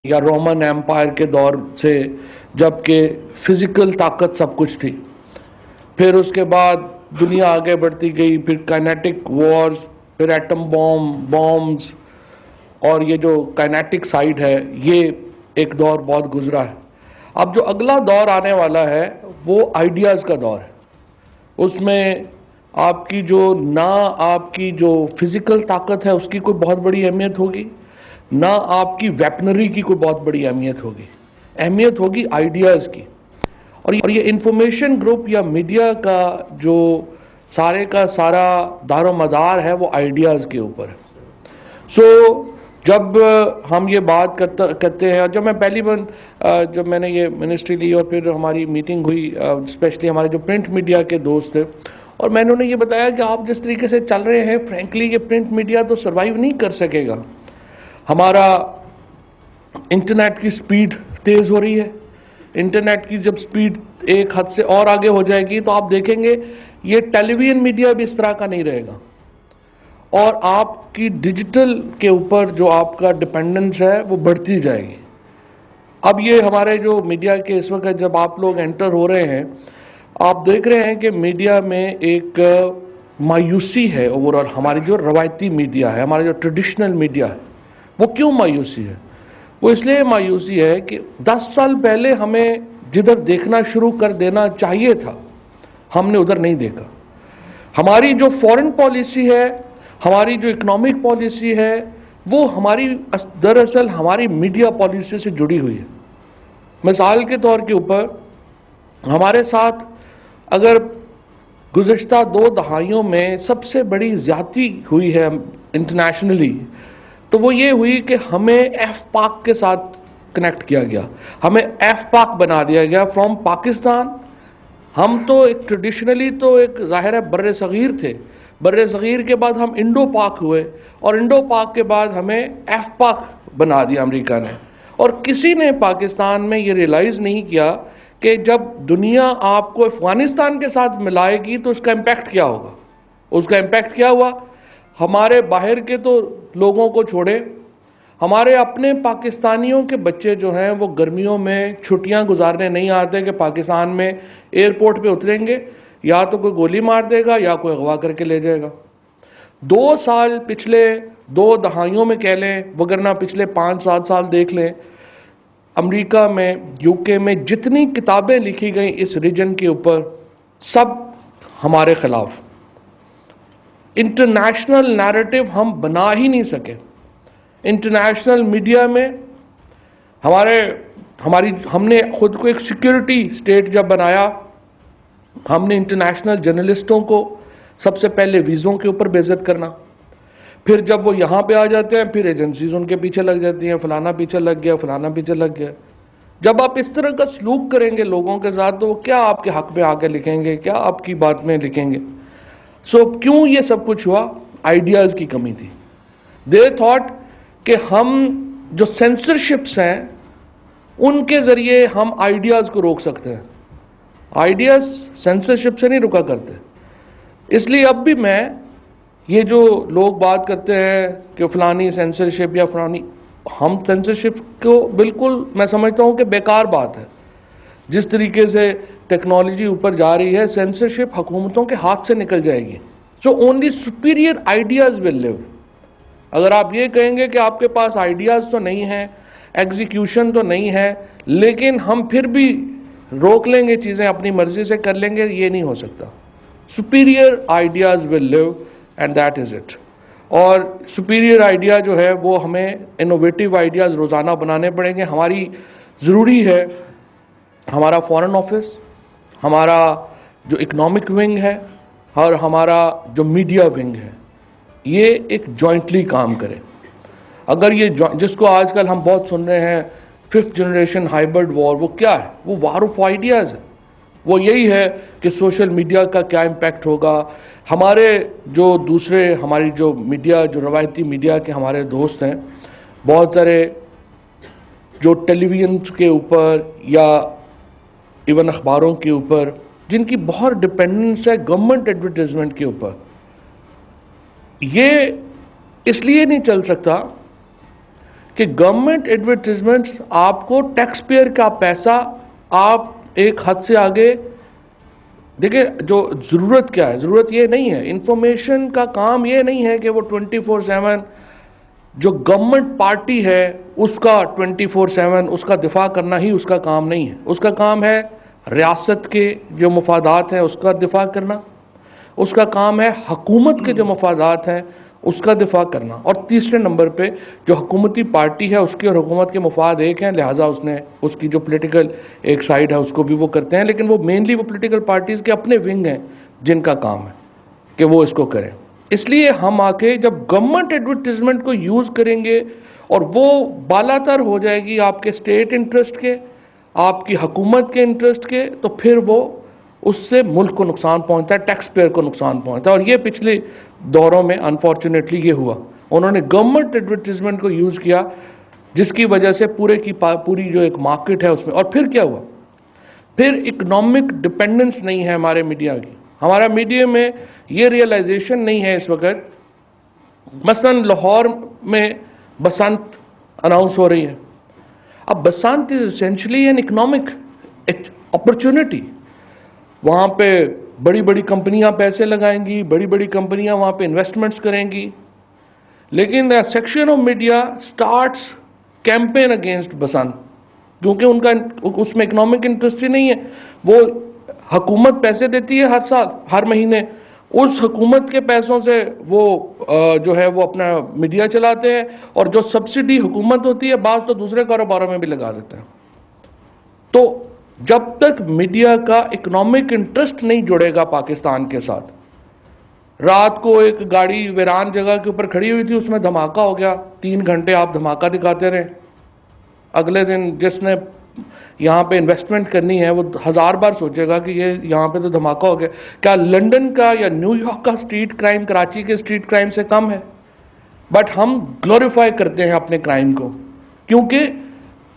یا Roman empire کے دور سے، جب کہ فزیکل طاقت سب کچھ تھی. پھر اس کے بعد دنیا آگے بڑھتی گئی، پھر کائنیٹک وارز، پھر ایٹم بامز، اور یہ جو کائنیٹک سائڈ ہے یہ ایک دور بہت گزرا ہے. اب جو اگلا دور آنے والا ہے وہ آئیڈیاز کا دور ہے. اس میں آپ کی جو فزیکل طاقت ہے اس کی کوئی بہت بڑی اہمیت ہوگی، نہ آپ کی ویپنری کی کوئی بہت بڑی اہمیت ہوگی. اہمیت ہوگی آئیڈیاز کی. اور یہ انفارمیشن گروپ یا میڈیا کا جو سارے کا سارا دار و مدار ہے وہ آئیڈیاز کے اوپر ہے. سو جب ہم یہ بات کرتے ہیں، اور جب میں پہلی بار جب میں نے یہ منسٹری لی اور پھر ہماری میٹنگ ہوئی، اسپیشلی ہمارے جو پرنٹ میڈیا کے دوست تھے، اور میں نے انہیں یہ بتایا کہ آپ جس طریقے سے چل رہے ہیں فرینکلی یہ پرنٹ میڈیا تو سروائیو نہیں کر سکے گا. ہمارا انٹرنیٹ کی سپیڈ تیز ہو رہی ہے. انٹرنیٹ کی جب سپیڈ ایک حد سے اور آگے ہو جائے گی تو آپ دیکھیں گے یہ ٹیلی ویژن میڈیا بھی اس طرح کا نہیں رہے گا، اور آپ کی ڈیجیٹل کے اوپر جو آپ کا ڈپینڈنس ہے وہ بڑھتی جائے گی. اب یہ ہمارے جو میڈیا کے اس وقت جب آپ لوگ انٹر ہو رہے ہیں، آپ دیکھ رہے ہیں کہ میڈیا میں ایک مایوسی ہے اوورآل. ہماری جو روایتی میڈیا ہے، ہمارا جو ٹریڈیشنل میڈیا ہے، وہ کیوں مایوسی ہے؟ وہ اس لیے مایوسی ہے کہ 10 سال پہلے ہمیں جدھر دیکھنا شروع کر دینا چاہیے تھا ہم نے ادھر نہیں دیکھا. ہماری جو فورن پالیسی ہے، ہماری جو اکنامک پالیسی ہے، وہ ہماری دراصل ہماری میڈیا پالیسی سے جڑی ہوئی ہے. مثال کے طور کے اوپر ہمارے ساتھ اگر گزشتہ 2 دہائیوں میں سب سے بڑی زیادتی ہوئی ہے انٹرنیشنلی، تو وہ یہ ہوئی کہ ہمیں ایف پاک کے ساتھ کنیکٹ کیا گیا. ہمیں ایف پاک بنا دیا گیا فرام پاکستان. ہم تو ایک ٹریڈیشنلی تو ایک ظاہر ہے بر صغیر تھے. بر صغیر کے بعد ہم انڈو پاک ہوئے، اور انڈو پاک کے بعد ہمیں ایف پاک بنا دیا امریکہ نے. اور کسی نے پاکستان میں یہ ریلائز نہیں کیا کہ جب دنیا آپ کو افغانستان کے ساتھ ملائے گی تو اس کا امپیکٹ کیا ہوگا. اس کا امپیکٹ کیا ہوا؟ ہمارے باہر کے تو لوگوں کو چھوڑے، ہمارے اپنے پاکستانیوں کے بچے جو ہیں وہ گرمیوں میں چھٹیاں گزارنے نہیں آتے کہ پاکستان میں ایئرپورٹ پہ اتریں گے یا تو کوئی گولی مار دے گا یا کوئی اغوا کر کے لے جائے گا. 2 سال پچھلے 2 دہائیوں میں کہہ لیں، وگرنہ پچھلے 5-7 سال دیکھ لیں، امریکہ میں، یو کے میں جتنی کتابیں لکھی گئیں اس ریجن کے اوپر سب ہمارے خلاف. انٹرنیشنل نیریٹو ہم بنا ہی نہیں سکے. انٹرنیشنل میڈیا میں ہم نے خود کو ایک سیکیورٹی سٹیٹ جب بنایا، ہم نے انٹرنیشنل جرنلسٹوں کو سب سے پہلے ویزوں کے اوپر بےعزت کرنا. پھر جب وہ یہاں پہ آ جاتے ہیں پھر ایجنسیز ان کے پیچھے لگ جاتی ہیں، فلانا پیچھے لگ گیا، فلانا پیچھے لگ گیا. جب آپ اس طرح کا سلوک کریں گے لوگوں کے ساتھ تو وہ کیا آپ کے حق میں آ کے لکھیں گے، کیا آپ کی بات میں لکھیں گے؟ سو کیوں یہ سب کچھ ہوا؟ آئیڈیاز کی کمی تھی. دے تھاٹ کہ ہم جو سینسرشپس ہیں ان کے ذریعے ہم آئیڈیاز کو روک سکتے ہیں. آئیڈیاز سینسرشپ سے نہیں رکا کرتے. اس لیے اب بھی میں یہ جو لوگ بات کرتے ہیں کہ فلانی سینسرشپ یا فلانی، ہم سینسرشپ کو بالکل میں سمجھتا ہوں کہ بیکار بات ہے. جس طریقے سے ٹیکنالوجی اوپر جا رہی ہے سینسرشپ حکومتوں کے ہاتھ سے نکل جائے گی. So only superior ideas will لیو. اگر آپ یہ کہیں گے کہ آپ کے پاس آئیڈیاز تو نہیں ہیں، ایگزیکیوشن تو نہیں ہے، لیکن ہم پھر بھی روک لیں گے چیزیں، اپنی مرضی سے کر لیں گے، یہ نہیں ہو سکتا. Superior ideas will live and that is it. اور سپیریئر آئیڈیا جو ہے وہ ہمیں انوویٹیو آئیڈیاز روزانہ بنانے پڑیں گے. ہماری ضروری ہے ہمارا فارن آفس، ہمارا جو اکنامک ونگ ہے اور ہمارا جو میڈیا ونگ ہے، یہ ایک جوائنٹلی کام کرے. اگر یہ جس کو آج کل ہم بہت سن رہے ہیں 5th جنریشن ہائبرڈ وار، وہ کیا ہے؟ وہ وار آف آئیڈیاز ہے. وہ یہی ہے کہ سوشل میڈیا کا کیا امپیکٹ ہوگا. ہمارے جو دوسرے ہماری جو میڈیا، جو روایتی میڈیا کے ہمارے دوست ہیں، بہت سارے جو ٹیلی ویژن کے اوپر یا ایون اخباروں کے اوپر جن کی بہت ڈپینڈنس ہے گورنمنٹ ایڈورٹائزمنٹ کے اوپر، یہ اس لیے نہیں چل سکتا کہ گورنمنٹ ایڈورٹیزمنٹس آپ کو ٹیکس پیئر کا پیسہ آپ ایک حد سے آگے دیکھیں. جو ضرورت کیا ہے, ضرورت یہ نہیں ہے, انفارمیشن کا کام یہ نہیں ہے کہ وہ 24/7 جو گورنمنٹ پارٹی ہے اس کا 24/7 اس کا دفاع کرنا ہی اس کا کام نہیں ہے. اس کا کام ہے ریاست کے جو مفادات ہیں اس کا دفاع کرنا, اس کا کام ہے حکومت کے جو مفادات ہیں اس کا دفاع کرنا, اور تیسرے نمبر پہ جو حکومتی پارٹی ہے اس کی اور حکومت کے مفاد ایک ہیں, لہٰذا اس کی جو پولیٹیکل ایک سائیڈ ہے اس کو بھی وہ کرتے ہیں, لیکن وہ مینلی وہ پولیٹیکل پارٹیز کے اپنے ونگ ہیں جن کا کام ہے کہ وہ اس کو کریں. اس لیے ہم آ کے جب گورنمنٹ ایڈورٹیزمنٹ کو یوز کریں گے اور وہ بالا تر ہو جائے گی آپ کے اسٹیٹ انٹرسٹ کے, آپ کی حکومت کے انٹرسٹ کے, تو پھر وہ اس سے ملک کو نقصان پہنچتا ہے, ٹیکس پیئر کو نقصان پہنچتا ہے. اور یہ پچھلے دوروں میں انفارچونیٹلی یہ ہوا, انہوں نے گورنمنٹ ایڈورٹیزمنٹ کو یوز کیا جس کی وجہ سے پوری جو ایک مارکیٹ ہے اس میں. اور پھر کیا ہوا, پھر اکنامک ڈپینڈنس نہیں ہے ہمارے میڈیا کی. ہمارا میڈیا میں یہ ریئلائزیشن نہیں ہے اس وقت. مثلا لاہور میں بسنت اناؤنس ہو رہی ہے. اب Basant is essentially an economic opportunity. وہاں پہ بڑی بڑی کمپنیاں پیسے لگائیں گی, بڑی بڑی کمپنیاں وہاں پہ انویسٹمنٹس کریں گی, لیکن section of media starts campaign against Basant کیونکہ ان کا اس میں اکنامک انٹرسٹ ہی نہیں ہے. وہ حکومت پیسے دیتی ہے ہر سال ہر مہینے, اس حکومت کے پیسوں سے وہ جو ہے وہ اپنا میڈیا چلاتے ہیں, اور جو سبسڈی حکومت ہوتی ہے بعض تو دوسرے کاروباروں میں بھی لگا دیتے ہیں. تو جب تک میڈیا کا اکنامک انٹرسٹ نہیں جڑے گا پاکستان کے ساتھ, رات کو ایک گاڑی ویران جگہ کے اوپر کھڑی ہوئی تھی, اس میں دھماکہ ہو گیا, 3 گھنٹے آپ دھماکہ دکھاتے رہے, اگلے دن جس نے یہاں پہ انویسٹمنٹ کرنی ہے وہ 1000 بار سوچے گا کہ یہ یہاں پہ تو دھماکہ ہو گیا. کیا لنڈن کا یا نیو یارک کا اسٹریٹ کرائم کراچی کے اسٹریٹ کرائم سے کم ہے؟ بٹ ہم گلوریفائی کرتے ہیں اپنے کرائم کو, کیونکہ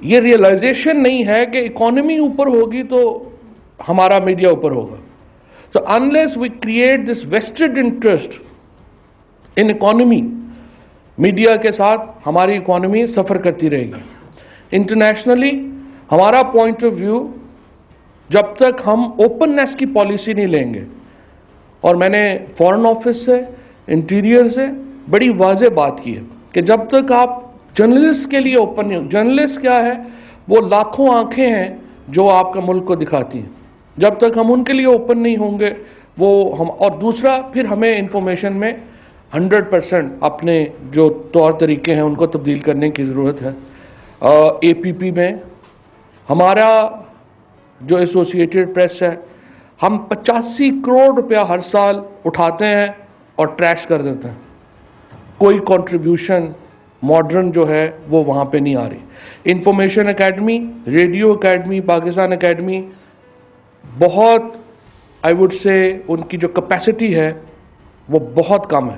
یہ ریئلائزیشن نہیں ہے کہ اکانومی اوپر ہوگی تو ہمارا میڈیا اوپر ہوگا. So unless we create this vested interest in economy, media کے ساتھ ہماری اکانومی سفر کرتی رہے گی. انٹرنیشنلی ہمارا پوائنٹ آف ویو, جب تک ہم اوپننیس کی پالیسی نہیں لیں گے, اور میں نے فارن آفس سے انٹیریئر سے بڑی واضح بات کی ہے کہ جب تک آپ جرنلسٹ کے لیے اوپن نہیں ہو, جرنلسٹ کیا ہے, وہ لاکھوں آنکھیں ہیں جو آپ کا ملک کو دکھاتی ہیں, جب تک ہم ان کے لیے اوپن نہیں ہوں گے وہ ہم. اور دوسرا پھر ہمیں انفارمیشن میں 100% اپنے جو طور طریقے ہیں ان کو تبدیل کرنے کی ضرورت ہے. اے پی پی میں ہمارا جو ایسوسیٹڈ پریس ہے, ہم 85 کروڑ روپیہ ہر سال اٹھاتے ہیں اور ٹریش کر دیتے ہیں. کوئی کنٹریبیوشن ماڈرن جو ہے وہ وہاں پہ نہیں آ رہی. Information academy, radio academy, Pakistan academy بہت آئی وڈ سے ان کی جو کیپیسٹی ہے وہ بہت کم ہے.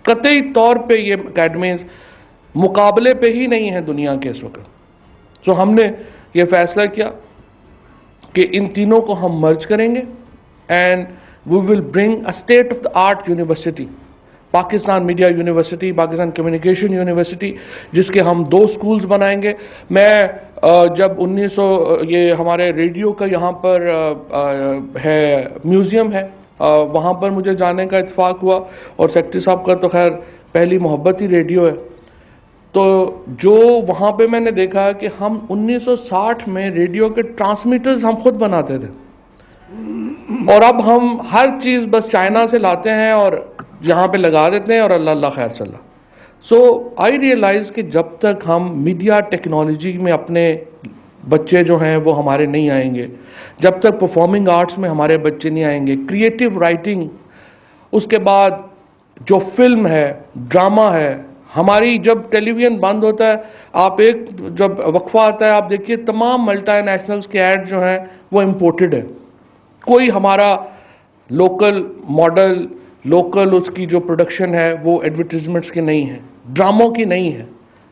قطعی طور پہ یہ اکیڈمیز مقابلے پہ ہی نہیں ہیں دنیا کے اس وقت. سو ہم نے یہ فیصلہ کیا کہ ان تینوں کو ہم مرج کریں گے, and we will bring a state of the art university, Pakistan media university, Pakistan communication university, جس کے ہم 2 سکولز بنائیں گے. میں جب 1900 یہ ہمارے ریڈیو کا یہاں پر ہے میوزیم ہے, وہاں پر مجھے جانے کا اتفاق ہوا, اور سیکرٹری صاحب کا تو خیر پہلی محبت ہی ریڈیو ہے. تو جو وہاں پہ میں نے دیکھا کہ ہم 1960 میں ریڈیو کے ٹرانسمیٹرز ہم خود بناتے تھے, اور اب ہم ہر چیز بس چائنا سے لاتے ہیں اور یہاں پہ لگا دیتے ہیں اور اللہ اللہ خیر صلی اللہ. سو آئی ریئلائز کہ جب تک ہم میڈیا ٹیکنالوجی میں اپنے بچے جو ہیں وہ ہمارے نہیں آئیں گے, جب تک پرفارمنگ آرٹس میں ہمارے بچے نہیں آئیں گے, کریٹیو رائٹنگ, اس کے بعد جو فلم ہے, ڈرامہ ہے, ہماری جب ٹیلی ویژن بند ہوتا ہے, آپ ایک جب وقفہ آتا ہے آپ دیکھیے تمام ملٹی نیشنلز کے ایڈ جو ہیں وہ امپورٹڈ ہے. کوئی ہمارا لوکل ماڈل, لوکل اس کی جو پروڈکشن ہے وہ ایڈورٹیزمنٹس کی نہیں ہے, ڈراموں کی نہیں ہے,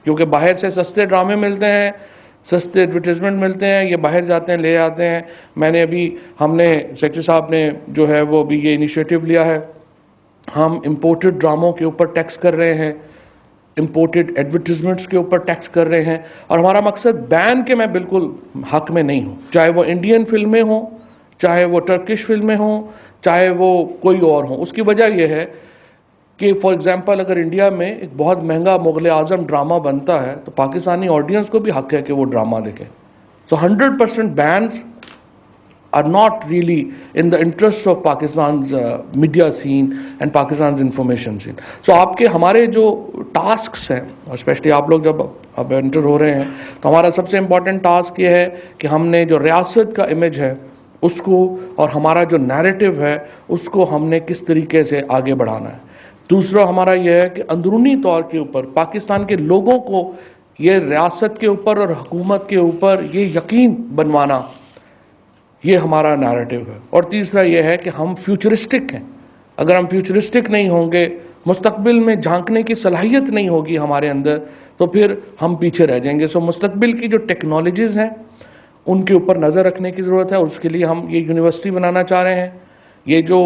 کیونکہ باہر سے سستے ڈرامے ملتے ہیں, سستے ایڈورٹیزمنٹ ملتے ہیں, یہ باہر جاتے ہیں لے آتے ہیں. میں نے ابھی ہم نے سیکرٹری صاحب نے جو ہے وہ ابھی یہ انیشیٹو لیا ہے, ہم امپورٹڈ ڈراموں کے اوپر ٹیکس کر رہے ہیں. امپورٹڈ ایڈورٹیزمنٹس کے اوپر ٹیکس کر رہے ہیں. اور ہمارا مقصد بین کے میں بالکل حق میں نہیں ہوں, چاہے وہ انڈین فلمیں ہوں, چاہے وہ ٹرکش فلمیں ہوں, چاہے وہ کوئی اور ہوں. اس کی وجہ یہ ہے کہ فار ایگزامپل اگر انڈیا میں ایک بہت مہنگا مغل اعظم ڈرامہ بنتا ہے تو پاکستانی آڈینس کو بھی حق ہے کہ وہ ڈرامہ دیکھیں. سو 100% بینس are not really in the interest of Pakistan's media scene and Pakistan's information scene. So آپ کے ہمارے جو ٹاسکس ہیں, اور اسپیشلی آپ لوگ جب اب انٹر ہو رہے ہیں, تو ہمارا سب سے امپورٹنٹ ٹاسک یہ ہے کہ ہم نے جو ریاست کا امیج ہے اس کو, اور ہمارا جو نیریٹو ہے اس کو ہم نے کس طریقے سے آگے بڑھانا ہے. دوسرا ہمارا یہ ہے کہ اندرونی طور کے اوپر پاکستان کے لوگوں کو یہ ریاست کے اوپر اور حکومت کے اوپر یہ یقین بنوانا, یہ ہمارا نیریٹو ہے. اور تیسرا یہ ہے کہ ہم فیوچرسٹک ہیں. اگر ہم فیوچرسٹک نہیں ہوں گے, مستقبل میں جھانکنے کی صلاحیت نہیں ہوگی ہمارے اندر, تو پھر ہم پیچھے رہ جائیں گے. سو مستقبل کی جو ٹیکنالوجیز ہیں ان کے اوپر نظر رکھنے کی ضرورت ہے, اور اس کے لیے ہم یہ یونیورسٹی بنانا چاہ رہے ہیں. یہ جو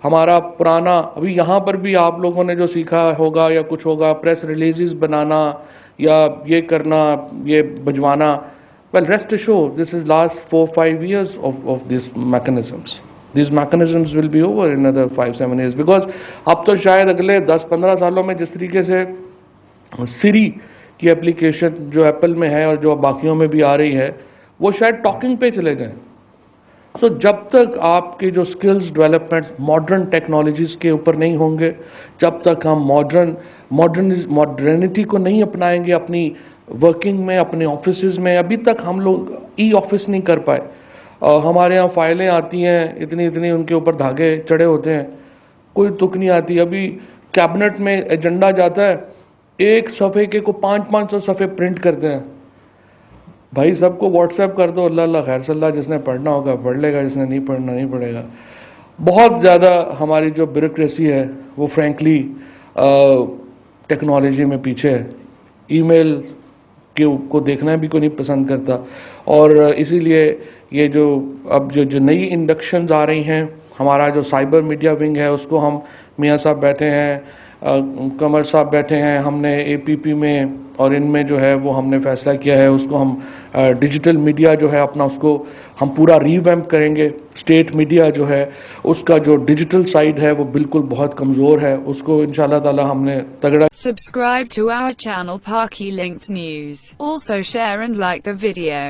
ہمارا پرانا, ابھی یہاں پر بھی آپ لوگوں نے جو سیکھا ہوگا یا کچھ ہوگا, پریس ریلیزز بنانا یا یہ کرنا, یہ بھجوانا, well, rest assured, this is last 4-5 years of these mechanisms. These mechanisms will be over in another 5-7 years, because اب تو شاید اگلے 10-15 سالوں میں جس طریقے سے سری کی اپلیکیشن جو ایپل میں ہے اور جو باقیوں میں بھی آ رہی ہے, وہ شاید ٹاکنگ پہ چلے جائیں. سو جب تک آپ کی جو سکلز ڈیولپمنٹ ماڈرن ٹیکنالوجیز کے اوپر نہیں ہوں گے, جب تک ہم ماڈرنٹی کو نہیں اپنائیں گے اپنی ورکنگ میں, اپنے آفیسز میں. ابھی تک ہم لوگ ای آفس نہیں کر پائے. ہمارے ہاں فائلیں آتی ہیں اتنی ان کے اوپر دھاگے چڑھے ہوتے ہیں, کوئی تک نہیں آتی. ابھی کیبنٹ میں ایجنڈا جاتا ہے, ایک صفحے کے کو 500 صفحے پرنٹ کرتے ہیں. بھائی سب کو واٹس ایپ کر دو, اللہ خیر صلی اللہ, جس نے پڑھنا ہوگا پڑھ لے گا, جس نے نہیں پڑھنا نہیں پڑھے گا. بہت زیادہ ہماری جو بیوروکریسی ہے وہ فرینکلی ٹیکنالوجی میں پیچھے ہے. ای میل کو دیکھنا بھی کوئی نہیں پسند کرتا. اور اسی لیے یہ جو اب جو نئی انڈکشنز آ رہی ہیں, ہمارا جو سائبر میڈیا ونگ ہے اس کو ہم, میاں صاحب بیٹھے ہیں, قمر صاحب بیٹھے ہیں, ہم نے اے پی پی میں اور ان میں جو ہے وہ ہم نے فیصلہ کیا ہے اس کو ہم ڈیجیٹل میڈیا جو ہے اپنا اس کو ہم پورا ریویمپ کریں گے. اسٹیٹ میڈیا جو ہے اس کا جو ڈیجیٹل سائڈ ہے وہ بالکل بہت کمزور ہے, اس کو انشاءاللہ تعالی ہم نے تگڑا. Subscribe to our channel Parky Links News. Also share and like the video.